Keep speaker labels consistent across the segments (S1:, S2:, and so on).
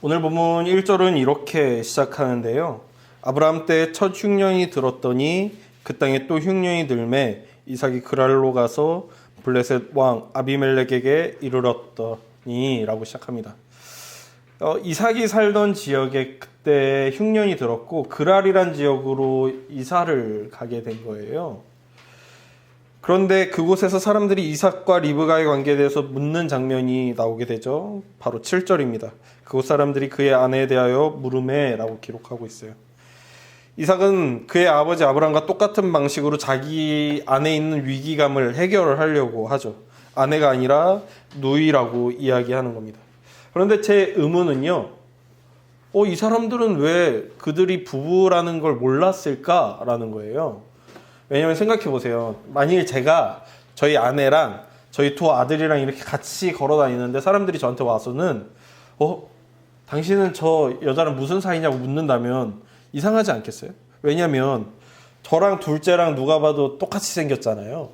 S1: 오늘 본문 1절은 이렇게 시작하는데요. 아브라함 때 첫 흉년이 들었더니 그 땅에 또 흉년이 들매 이삭이 그랄로 가서 블레셋 왕 아비멜렉에게 이르렀더니 라고 시작합니다. 이삭이 살던 지역에 그때 흉년이 들었고 그랄이란 지역으로 이사를 가게 된 거예요. 그런데 그곳에서 사람들이 이삭과 리브가의 관계에 대해서 묻는 장면이 나오게 되죠. 바로 7절입니다. 그곳 사람들이 그의 아내에 대하여 물으매 라고 기록하고 있어요. 이삭은 그의 아버지 아브라함과 똑같은 방식으로 자기 안에 있는 위기감을 해결을 하려고 하죠. 아내가 아니라 누이라고 이야기하는 겁니다. 그런데 제 의문은요. 이 사람들은 왜 그들이 부부라는 걸 몰랐을까라는 거예요. 왜냐면 생각해 보세요. 만일 제가 저희 아내랑 저희 두 아들이랑 이렇게 같이 걸어 다니는데 사람들이 저한테 와서는 당신은 저 여자랑 무슨 사이냐고 묻는다면 이상하지 않겠어요? 왜냐면 저랑 둘째랑 누가 봐도 똑같이 생겼잖아요.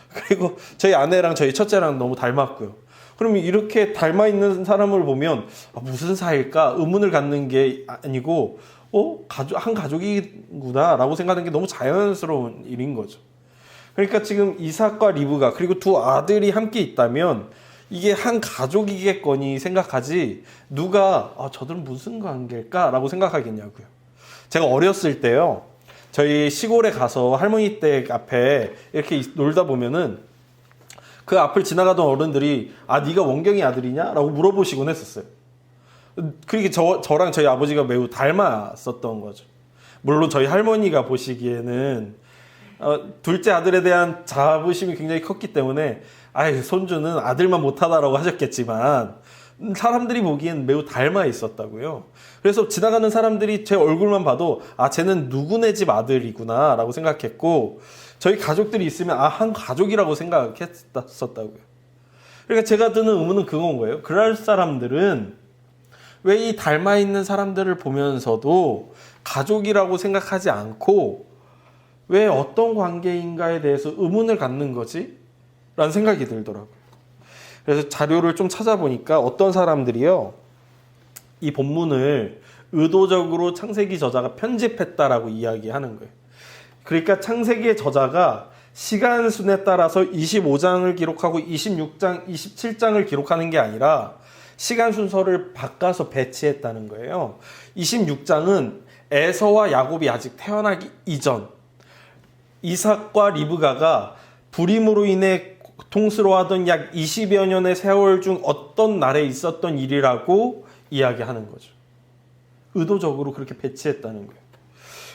S1: 그리고 저희 아내랑 저희 첫째랑 너무 닮았고요. 그러면 이렇게 닮아 있는 사람을 보면 무슨 사이일까 의문을 갖는 게 아니고 한 가족이구나 라고 생각하는 게 너무 자연스러운 일인 거죠. 그러니까 지금 이삭과 리브가 그리고 두 아들이 함께 있다면 이게 한 가족이겠거니 생각하지 누가 저들은 무슨 관계일까 라고 생각하겠냐고요. 제가 어렸을 때요 저희 시골에 가서 할머니 댁 앞에 이렇게 놀다 보면은 그 앞을 지나가던 어른들이 네가 원경이 아들이냐? 라고 물어보시곤 했었어요. 그렇게 저랑 저희 아버지가 매우 닮았었던 거죠. 물론 저희 할머니가 보시기에는 둘째 아들에 대한 자부심이 굉장히 컸기 때문에 손주는 아들만 못하다라고 하셨겠지만 사람들이 보기엔 매우 닮아 있었다고요. 그래서 지나가는 사람들이 제 얼굴만 봐도 쟤는 누구네 집 아들이구나 라고 생각했고 저희 가족들이 있으면 한 가족이라고 생각했었다고요. 그러니까 제가 드는 의문은 그건 거예요. 그럴 사람들은 왜 이 닮아있는 사람들을 보면서도 가족이라고 생각하지 않고 왜 어떤 관계인가에 대해서 의문을 갖는 거지? 라는 생각이 들더라고요. 그래서 자료를 좀 찾아보니까 어떤 사람들이요 이 본문을 의도적으로 창세기 저자가 편집했다라고 이야기하는 거예요. 그러니까 창세기의 저자가 시간순에 따라서 25장을 기록하고 26장, 27장을 기록하는 게 아니라 시간 순서를 바꿔서 배치했다는 거예요. 26장은 에서와 야곱이 아직 태어나기 이전, 이삭과 리브가가 불임으로 인해 고통스러워하던 약 20여 년의 세월 중 어떤 날에 있었던 일이라고 이야기하는 거죠. 의도적으로 그렇게 배치했다는 거예요.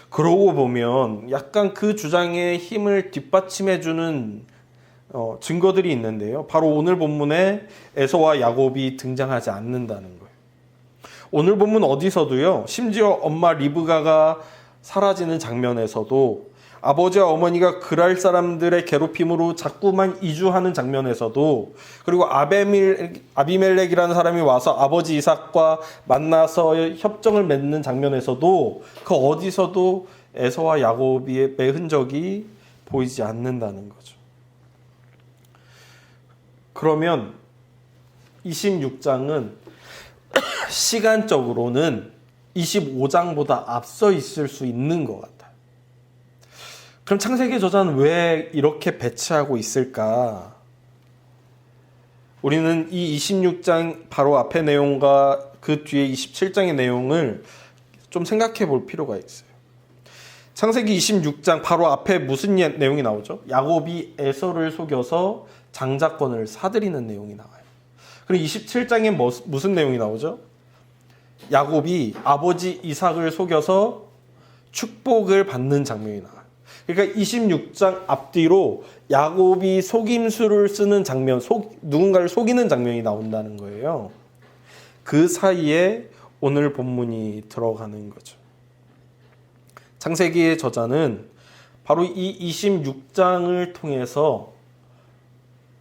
S1: 그러고 보면 약간 그 주장의 힘을 뒷받침해주는 증거들이 있는데요. 바로 오늘 본문에 에서와 야곱이 등장하지 않는다는 거예요. 오늘 본문 어디서도요. 심지어 엄마 리브가가 사라지는 장면에서도 아버지와 어머니가 그랄 사람들의 괴롭힘으로 자꾸만 이주하는 장면에서도 그리고 아비멜렉이라는 사람이 와서 아버지 이삭과 만나서 협정을 맺는 장면에서도 그 어디서도 에서와 야곱의 흔적이 보이지 않는다는 거죠. 그러면 26장은 시간적으로는 25장보다 앞서 있을 수 있는 것 같아요. 그럼 창세기 저자는 왜 이렇게 배치하고 있을까? 우리는 이 26장 바로 앞의 내용과 그 뒤에 27장의 내용을 좀 생각해 볼 필요가 있어요. 창세기 26장 바로 앞에 무슨 내용이 나오죠? 야곱이 에서를 속여서 장자권을 사들이는 내용이 나와요. 그리고 27장에 무슨 내용이 나오죠? 야곱이 아버지 이삭을 속여서 축복을 받는 장면이 나와요. 그러니까 26장 앞뒤로 야곱이 속임수를 쓰는 장면, 누군가를 속이는 장면이 나온다는 거예요. 그 사이에 오늘 본문이 들어가는 거죠. 창세기의 저자는 바로 이 26장을 통해서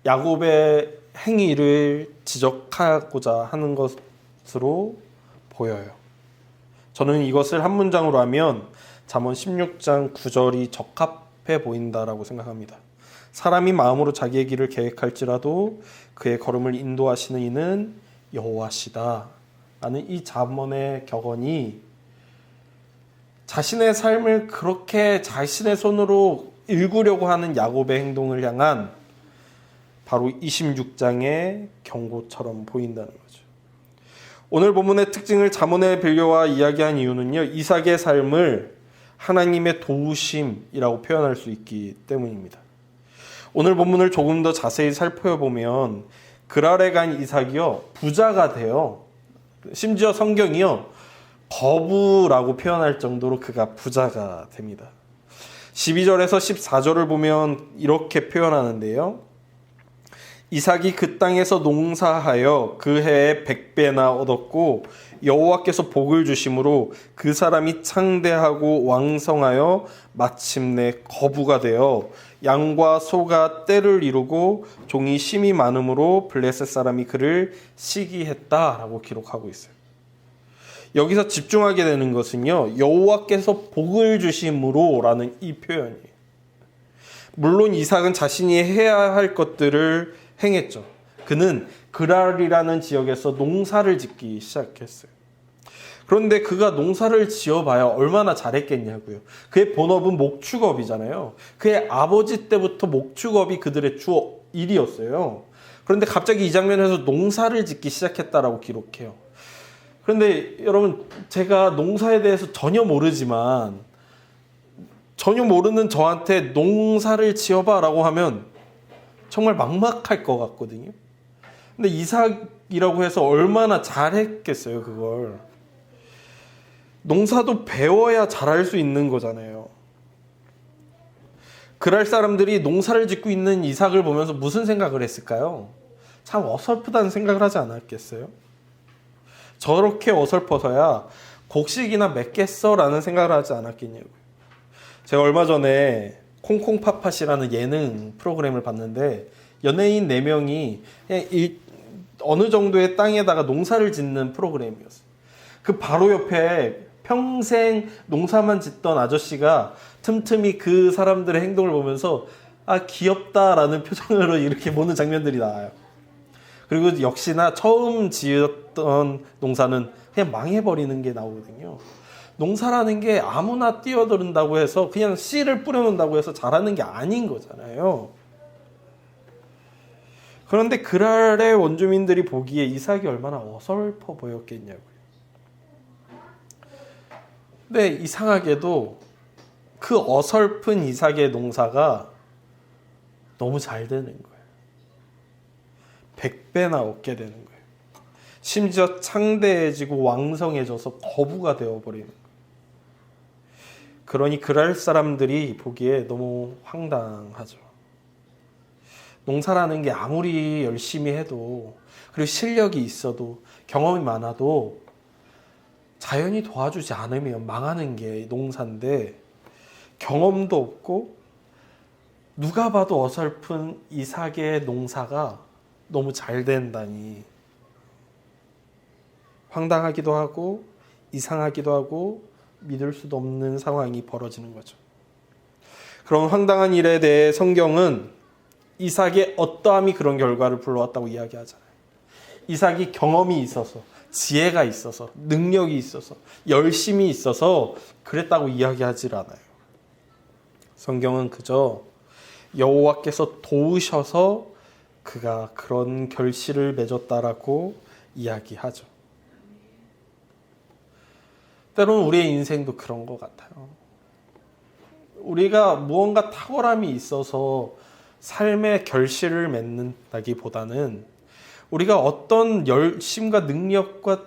S1: 야곱의 행위를 지적하고자 하는 것으로 보여요. 저는 이것을 한 문장으로 하면 잠언 16장 9절이 적합해 보인다라고 생각합니다. 사람이 마음으로 자기의 길을 계획할지라도 그의 걸음을 인도하시는 이는 여호와시다 라는 이 잠언의 격언이 자신의 삶을 그렇게 자신의 손으로 일구려고 하는 야곱의 행동을 향한 바로 26장의 경고처럼 보인다는 거죠. 오늘 본문의 특징을 잠언의 빌려와 이야기한 이유는요, 이삭의 삶을 하나님의 도우심이라고 표현할 수 있기 때문입니다. 오늘 본문을 조금 더 자세히 살펴보면 그랄에 간 이삭이요, 부자가 돼요. 심지어 성경이요, 거부라고 표현할 정도로 그가 부자가 됩니다. 12절에서 14절을 보면 이렇게 표현하는데요. 이삭이 그 땅에서 농사하여 그 해에 100배나 얻었고 여호와께서 복을 주심으로 그 사람이 창대하고 왕성하여 마침내 거부가 되어 양과 소가 떼를 이루고 종이 심이 많음으로 블레셋 사람이 그를 시기했다라고 기록하고 있어요. 여기서 집중하게 되는 것은요, 여호와께서 복을 주심으로라는 이 표현이에요. 물론 이삭은 자신이 해야 할 것들을 행했죠. 그는 그랄이라는 지역에서 농사를 짓기 시작했어요. 그런데 그가 농사를 지어봐야 얼마나 잘했겠냐고요. 그의 본업은 목축업이잖아요. 그의 아버지 때부터 목축업이 그들의 주 일이었어요. 그런데 갑자기 이 장면에서 농사를 짓기 시작했다라고 기록해요. 그런데 여러분, 제가 농사에 대해서 전혀 모르지만 전혀 모르는 저한테 농사를 지어봐라고 하면 정말 막막할 것 같거든요. 근데 이삭이라고 해서 얼마나 잘했겠어요, 그걸. 농사도 배워야 잘할 수 있는 거잖아요. 그랄 사람들이 농사를 짓고 있는 이삭을 보면서 무슨 생각을 했을까요? 참 어설프다는 생각을 하지 않았겠어요? 저렇게 어설퍼서야 곡식이나 맺겠어라는 생각을 하지 않았겠냐고요. 제가 얼마 전에 콩콩팥팥이라는 예능 프로그램을 봤는데 연예인 4명이 그냥 어느 정도의 땅에다가 농사를 짓는 프로그램이었어요. 그 바로 옆에 평생 농사만 짓던 아저씨가 틈틈이 그 사람들의 행동을 보면서 아, 귀엽다라는 표정으로 이렇게 보는 장면들이 나와요. 그리고 역시나 처음 지었던 농사는 그냥 망해버리는 게 나오거든요. 농사라는 게 아무나 뛰어든다고 해서 그냥 씨를 뿌려놓는다고 해서 잘하는 게 아닌 거잖아요. 그런데 그랄의 원주민들이 보기에 이삭이 얼마나 어설퍼 보였겠냐고요. 근데 이상하게도 그 어설픈 이삭의 농사가 너무 잘 되는 거예요. 100배나 얻게 되는 거예요. 심지어 창대해지고 왕성해져서 거부가 되어버리는 거예요. 그러니 그랄 사람들이 보기에 너무 황당하죠. 농사라는 게 아무리 열심히 해도, 그리고 실력이 있어도, 경험이 많아도 자연이 도와주지 않으면 망하는 게 농사인데, 경험도 없고 누가 봐도 어설픈 이삭의 농사가 너무 잘 된다니 황당하기도 하고 이상하기도 하고 믿을 수도 없는 상황이 벌어지는 거죠. 그런 황당한 일에 대해 성경은 이삭의 어떠함이 그런 결과를 불러왔다고 이야기하잖아요. 이삭이 경험이 있어서, 지혜가 있어서, 능력이 있어서, 열심이 있어서 그랬다고 이야기하질 않아요. 성경은 그저 여호와께서 도우셔서 그가 그런 결실을 맺었다라고 이야기하죠. 때로는 우리의 인생도 그런 것 같아요. 우리가 무언가 탁월함이 있어서 삶의 결실을 맺는다기보다는 우리가 어떤 열심과 능력과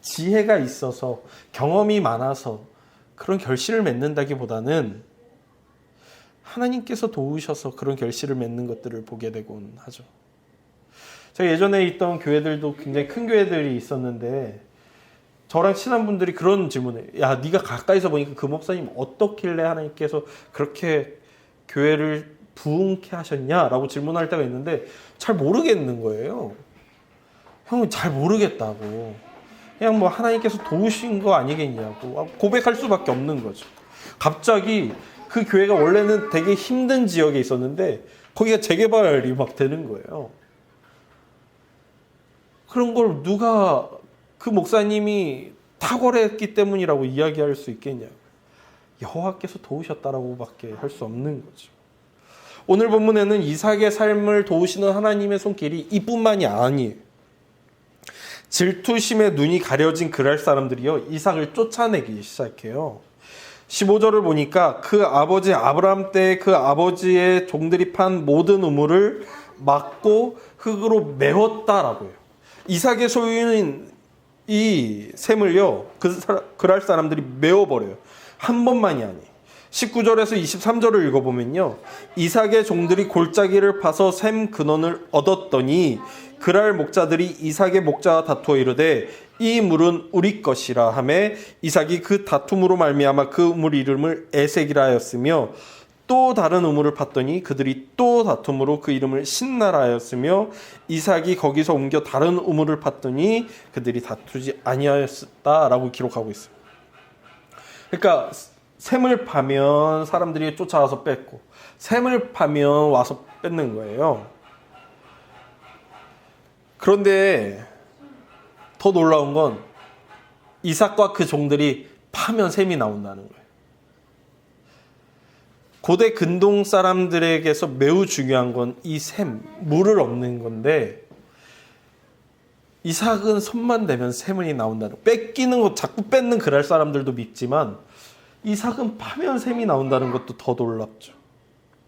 S1: 지혜가 있어서 경험이 많아서 그런 결실을 맺는다기보다는 하나님께서 도우셔서 그런 결실을 맺는 것들을 보게 되곤 하죠. 제가 예전에 있던 교회들도 굉장히 큰 교회들이 있었는데 저랑 친한 분들이 그런 질문을 해요. 야, 네가 가까이서 보니까 그 목사님 어떻길래 하나님께서 그렇게 교회를 부흥케 하셨냐라고 질문할 때가 있는데 잘 모르겠는 거예요. 형은 잘 모르겠다고. 그냥 뭐 하나님께서 도우신 거 아니겠냐고 고백할 수밖에 없는 거죠. 갑자기 그 교회가 원래는 되게 힘든 지역에 있었는데 거기가 재개발이 막 되는 거예요. 그런 걸 누가 그 목사님이 탁월했기 때문이라고 이야기할 수 있겠냐? 여호와께서 도우셨다라고밖에 할 수 없는 거죠. 오늘 본문에는 이삭의 삶을 도우시는 하나님의 손길이 이뿐만이 아니에요. 질투심에 눈이 가려진 그랄 사람들이요, 이삭을 쫓아내기 시작해요. 15절을 보니까 그 아버지 아브라함 때 그 아버지의 종들이 판 모든 우물을 막고 흙으로 메웠다라고 해요. 이삭의 소유인 이 샘을요, 그랄 사람들이 메워버려요. 한 번만이 아니. 19절에서 23절을 읽어보면요, 이삭의 종들이 골짜기를 파서 샘 근원을 얻었더니 그랄 목자들이 이삭의 목자와 다투어 이르되 이 물은 우리 것이라 하매 이삭이 그 다툼으로 말미암아 그 우물 이름을 에색이라 하였으며 또 다른 우물을 팠더니 그들이 또 다툼으로 그 이름을 신나라 하였으며 이삭이 거기서 옮겨 다른 우물을 팠더니 그들이 다투지 아니하였다라고 기록하고 있어요. 그러니까 샘을 파면 사람들이 쫓아와서 뺏고, 샘을 파면 와서 뺏는 거예요. 그런데 더 놀라운 건 이삭과 그 종들이 파면 샘이 나온다는 거예요. 고대 근동 사람들에게서 매우 중요한 건 이 샘, 물을 얻는 건데, 이삭은 손만 대면 샘이 나온다는 거. 뺏기는 거, 자꾸 뺏는 그랄 사람들도 믿지만 이삭은 파면 샘이 나온다는 것도 더 놀랍죠.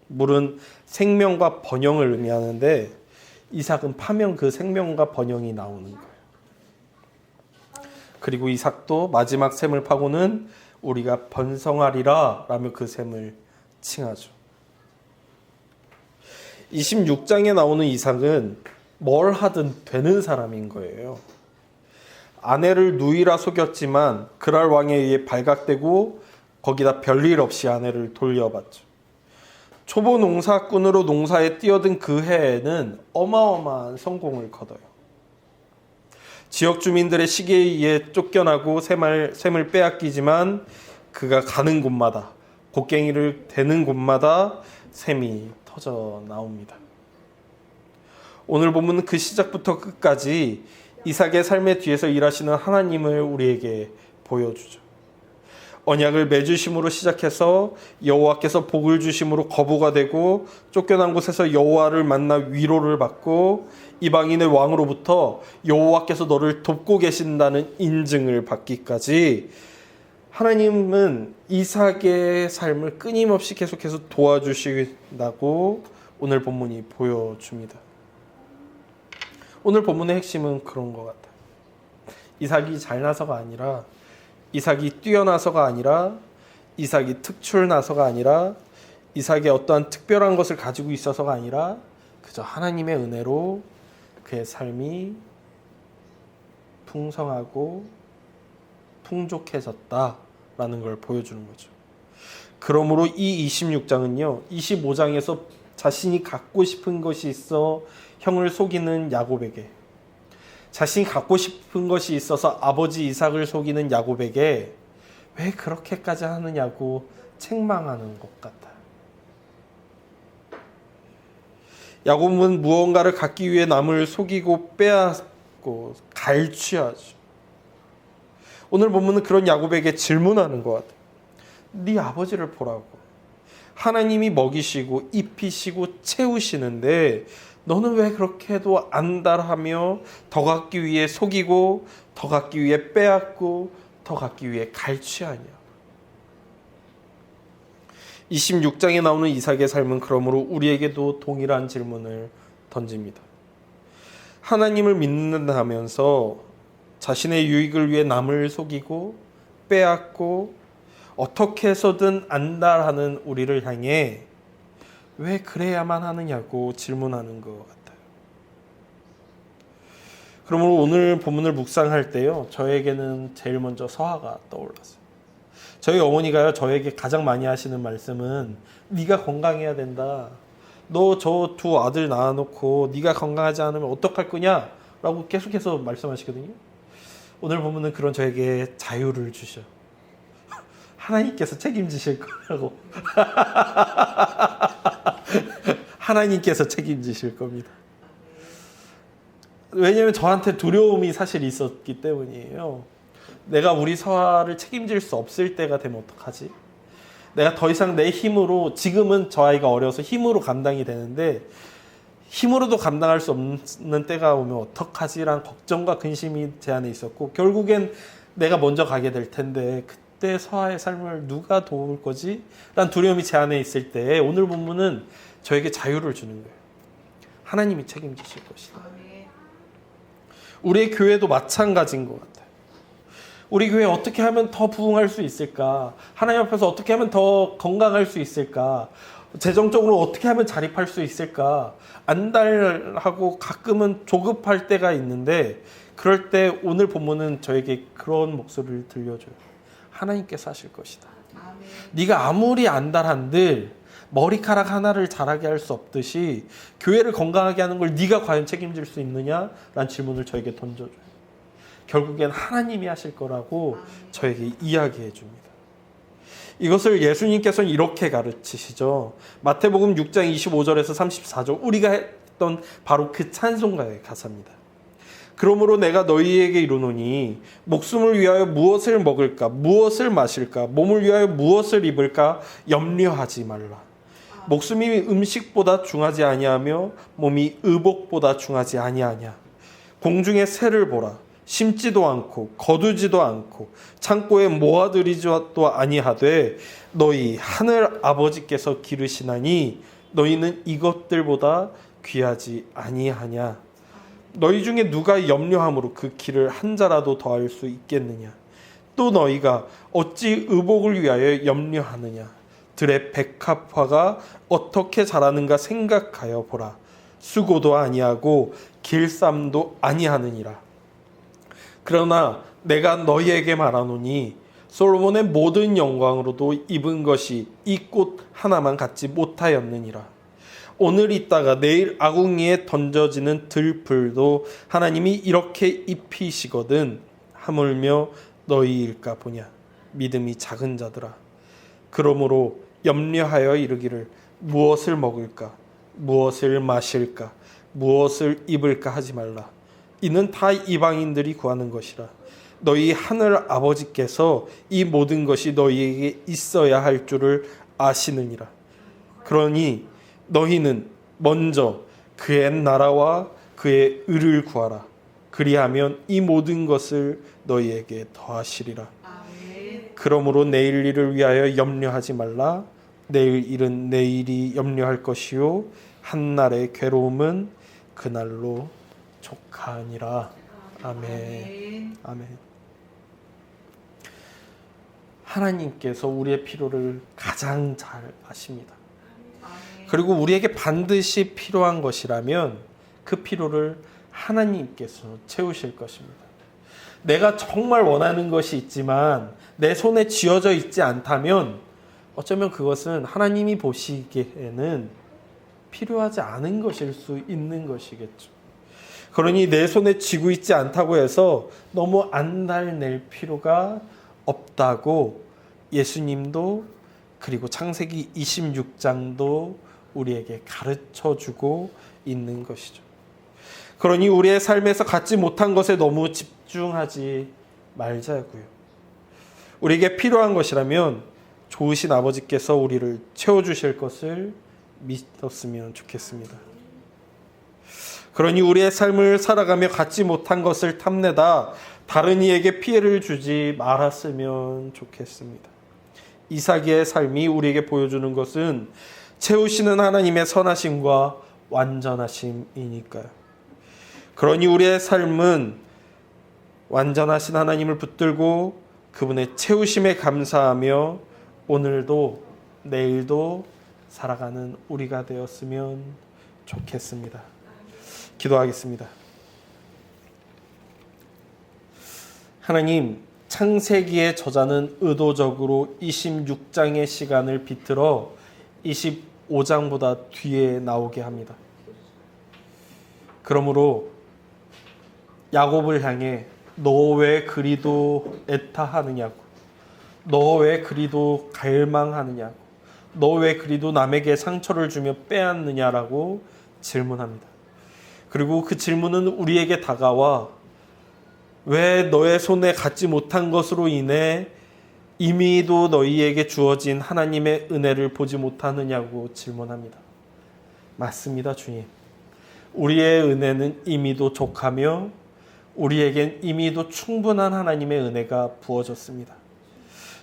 S1: 물은 생명과 번영을 의미하는데 이삭은 파면 그 생명과 번영이 나오는 거예요. 그리고 이삭도 마지막 샘을 파고는 우리가 번성하리라 라며 그 샘을 칭하죠. 26장에 나오는 이삭은 뭘 하든 되는 사람인 거예요. 아내를 누이라 속였지만 그랄 왕에 의해 발각되고 거기다 별일 없이 아내를 돌려봤죠. 초보 농사꾼으로 농사에 뛰어든 그 해에는 어마어마한 성공을 거둬요. 지역 주민들의 시기에 의해 쫓겨나고 샘을 빼앗기지만 그가 가는 곳마다, 곡괭이를 대는 곳마다 샘이 터져 나옵니다. 오늘 본문은 그 시작부터 끝까지 이삭의 삶의 뒤에서 일하시는 하나님을 우리에게 보여주죠. 언약을 맺으심으로 시작해서 여호와께서 복을 주심으로 거부가 되고 쫓겨난 곳에서 여호와를 만나 위로를 받고 이방인의 왕으로부터 여호와께서 너를 돕고 계신다는 인증을 받기까지 하나님은 이삭의 삶을 끊임없이 계속해서 도와주신다고 오늘 본문이 보여줍니다. 오늘 본문의 핵심은 그런 것 같아요. 이삭이 잘나서가 아니라, 이삭이 뛰어나서가 아니라, 이삭이 특출나서가 아니라, 이삭이 어떠한 특별한 것을 가지고 있어서가 아니라 그저 하나님의 은혜로 그의 삶이 풍성하고 풍족해졌다라는 걸 보여주는 거죠. 그러므로 이 26장은요, 25장에서 자신이 갖고 싶은 것이 있어 형을 속이는 야곱에게, 자신이 갖고 싶은 것이 있어서 아버지 이삭을 속이는 야곱에게 왜 그렇게까지 하느냐고 책망하는 것 같아요. 야곱은 무언가를 갖기 위해 남을 속이고 빼앗고 갈취하죠. 오늘 본문은 그런 야곱에게 질문하는 것 같아요. 네 아버지를 보라고. 하나님이 먹이시고 입히시고 채우시는데 너는 왜 그렇게도 안달하며 더 갖기 위해 속이고 더 갖기 위해 빼앗고 더 갖기 위해 갈취하냐. 26장에 나오는 이삭의 삶은 그러므로 우리에게도 동일한 질문을 던집니다. 하나님을 믿는다면서 자신의 유익을 위해 남을 속이고 빼앗고 어떻게 해서든 안달하는 우리를 향해 왜 그래야만 하느냐고 질문하는 것 같아요. 그러므로 오늘 본문을 묵상할 때요, 저에게는 제일 먼저 서하가 떠올랐어요. 저희 어머니가요, 저에게 가장 많이 하시는 말씀은 네가 건강해야 된다. 너 저 두 아들 낳아놓고 네가 건강하지 않으면 어떡할 거냐? 라고 계속해서 말씀하시거든요. 오늘 본문은 그런 저에게 자유를 주셔. 하나님께서 책임지실 거라고. 하나님께서 책임지실 겁니다. 왜냐면 저한테 두려움이 사실 있었기 때문이에요. 내가 우리 서아를 책임질 수 없을 때가 되면 어떡하지? 내가 더 이상 내 힘으로, 지금은 저 아이가 어려서 힘으로 감당이 되는데 힘으로도 감당할 수 없는 때가 오면 어떡하지라는 걱정과 근심이 제 안에 있었고, 결국엔 내가 먼저 가게 될 텐데 그때 서아의 삶을 누가 도울 거지? 라는 두려움이 제 안에 있을 때 오늘 본문은 저에게 자유를 주는 거예요. 하나님이 책임지실 것이다. 우리의 교회도 마찬가지인 것 같아요. 우리 교회 어떻게 하면 더 부흥할 수 있을까? 하나님 앞에서 어떻게 하면 더 건강할 수 있을까? 재정적으로 어떻게 하면 자립할 수 있을까? 안달하고 가끔은 조급할 때가 있는데, 그럴 때 오늘 본문은 저에게 그런 목소리를 들려줘요. 하나님께서 하실 것이다. 아멘. 네가 아무리 안달한들 머리카락 하나를 자라게 할 수 없듯이 교회를 건강하게 하는 걸 네가 과연 책임질 수 있느냐라는 질문을 저에게 던져줘요. 결국엔 하나님이 하실 거라고 저에게 이야기해 줍니다. 이것을 예수님께서는 이렇게 가르치시죠. 마태복음 6장 25절에서 34절, 우리가 했던 바로 그 찬송가의 가사입니다. 그러므로 내가 너희에게 이르노니 목숨을 위하여 무엇을 먹을까, 무엇을 마실까, 몸을 위하여 무엇을 입을까 염려하지 말라. 목숨이 음식보다 중하지 아니하며 몸이 의복보다 중하지 아니하냐. 공중의 새를 보라. 심지도 않고 거두지도 않고 창고에 모아들이지도 아니하되 너희 하늘 아버지께서 기르시나니 너희는 이것들보다 귀하지 아니하냐. 너희 중에 누가 염려함으로 그 길을 한 자라도 더할 수 있겠느냐. 또 너희가 어찌 의복을 위하여 염려하느냐. 들의 백합화가 어떻게 자라는가 생각하여 보라. 수고도 아니하고 길쌈도 아니하느니라. 그러나 내가 너희에게 말하노니 솔로몬의 모든 영광으로도 입은 것이 이 꽃 하나만 갖지 못하였느니라. 오늘 있다가 내일 아궁이에 던져지는 들풀도 하나님이 이렇게 입히시거든 하물며 너희일까 보냐. 믿음이 작은 자들아. 그러므로 염려하여 이르기를 무엇을 먹을까, 무엇을 마실까, 무엇을 입을까 하지 말라. 이는 다 이방인들이 구하는 것이라. 너희 하늘 아버지께서 이 모든 것이 너희에게 있어야 할 줄을 아시느니라. 그러니 너희는 먼저 그의 나라와 그의 의를 구하라. 그리하면 이 모든 것을 너희에게 더하시리라. 그러므로 내일 일을 위하여 염려하지 말라. 내일 일은 내일이 염려할 것이요 한날의 괴로움은 그날로 족하니라. 아멘. 아멘. 하나님께서 우리의 필요를 가장 잘 아십니다. 그리고 우리에게 반드시 필요한 것이라면 그 필요를 하나님께서 채우실 것입니다. 내가 정말 원하는 것이 있지만 내 손에 쥐어져 있지 않다면 어쩌면 그것은 하나님이 보시기에는 필요하지 않은 것일 수 있는 것이겠죠. 그러니 내 손에 쥐고 있지 않다고 해서 너무 안달낼 필요가 없다고 예수님도 그리고 창세기 26장도 우리에게 가르쳐주고 있는 것이죠. 그러니 우리의 삶에서 갖지 못한 것에 너무 집중하지 말자고요. 우리에게 필요한 것이라면 좋으신 아버지께서 우리를 채워주실 것을 믿었으면 좋겠습니다. 그러니 우리의 삶을 살아가며 갖지 못한 것을 탐내다 다른 이에게 피해를 주지 말았으면 좋겠습니다. 이삭의 삶이 우리에게 보여주는 것은 채우시는 하나님의 선하심과 완전하심이니까요. 그러니 우리의 삶은 완전하신 하나님을 붙들고 그분의 채우심에 감사하며 오늘도 내일도 살아가는 우리가 되었으면 좋겠습니다. 기도하겠습니다. 하나님, 창세기의 저자는 의도적으로 26장의 시간을 비틀어 25장보다 뒤에 나오게 합니다. 그러므로 야곱을 향해 너 왜 그리도 애타하느냐고, 너 왜 그리도 갈망하느냐고, 너 왜 그리도 남에게 상처를 주며 빼앗느냐라고 질문합니다. 그리고 그 질문은 우리에게 다가와 왜 너의 손에 갖지 못한 것으로 인해 이미도 너희에게 주어진 하나님의 은혜를 보지 못하느냐고 질문합니다. 맞습니다, 주님. 우리의 은혜는 이미도 족하며 우리에겐 이미도 충분한 하나님의 은혜가 부어졌습니다.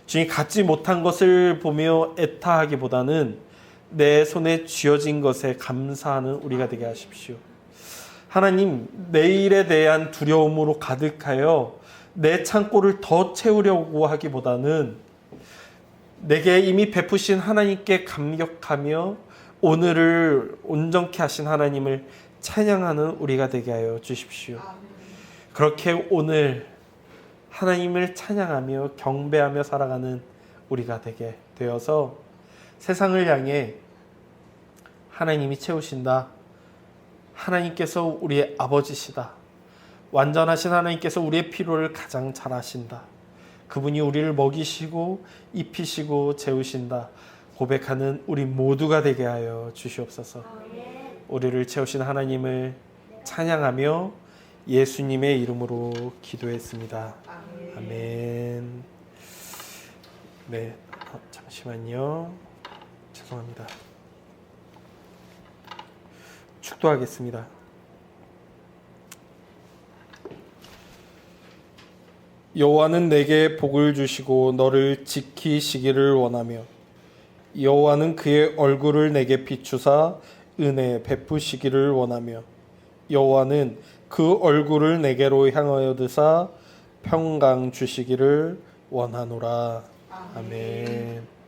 S1: 주님, 갖지 못한 것을 보며 애타하기보다는 내 손에 쥐어진 것에 감사하는 우리가 되게 하십시오. 하나님, 내일에 대한 두려움으로 가득하여 내 창고를 더 채우려고 하기보다는 내게 이미 베푸신 하나님께 감격하며 오늘을 온전케 하신 하나님을 찬양하는 우리가 되게 하여 주십시오. 그렇게 오늘 하나님을 찬양하며 경배하며 살아가는 우리가 되게 되어서 세상을 향해 하나님이 채우신다. 하나님께서 우리의 아버지시다. 완전하신 하나님께서 우리의 필요를 가장 잘 아신다. 그분이 우리를 먹이시고 입히시고 재우신다. 고백하는 우리 모두가 되게 하여 주시옵소서. 우리를 채우신 하나님을 찬양하며 예수님의 이름으로 기도했습니다. 아멘. 네, 잠시만요. 죄송합니다. 축도하겠습니다. 여호와는 내게 복을 주시고 너를 지키시기를 원하며 여호와는 그의 얼굴을 내게 비추사 은혜 베푸시기를 원하며 여호와는 그 얼굴을 내게로 향하여 드사 평강 주시기를 원하노라. 아멘.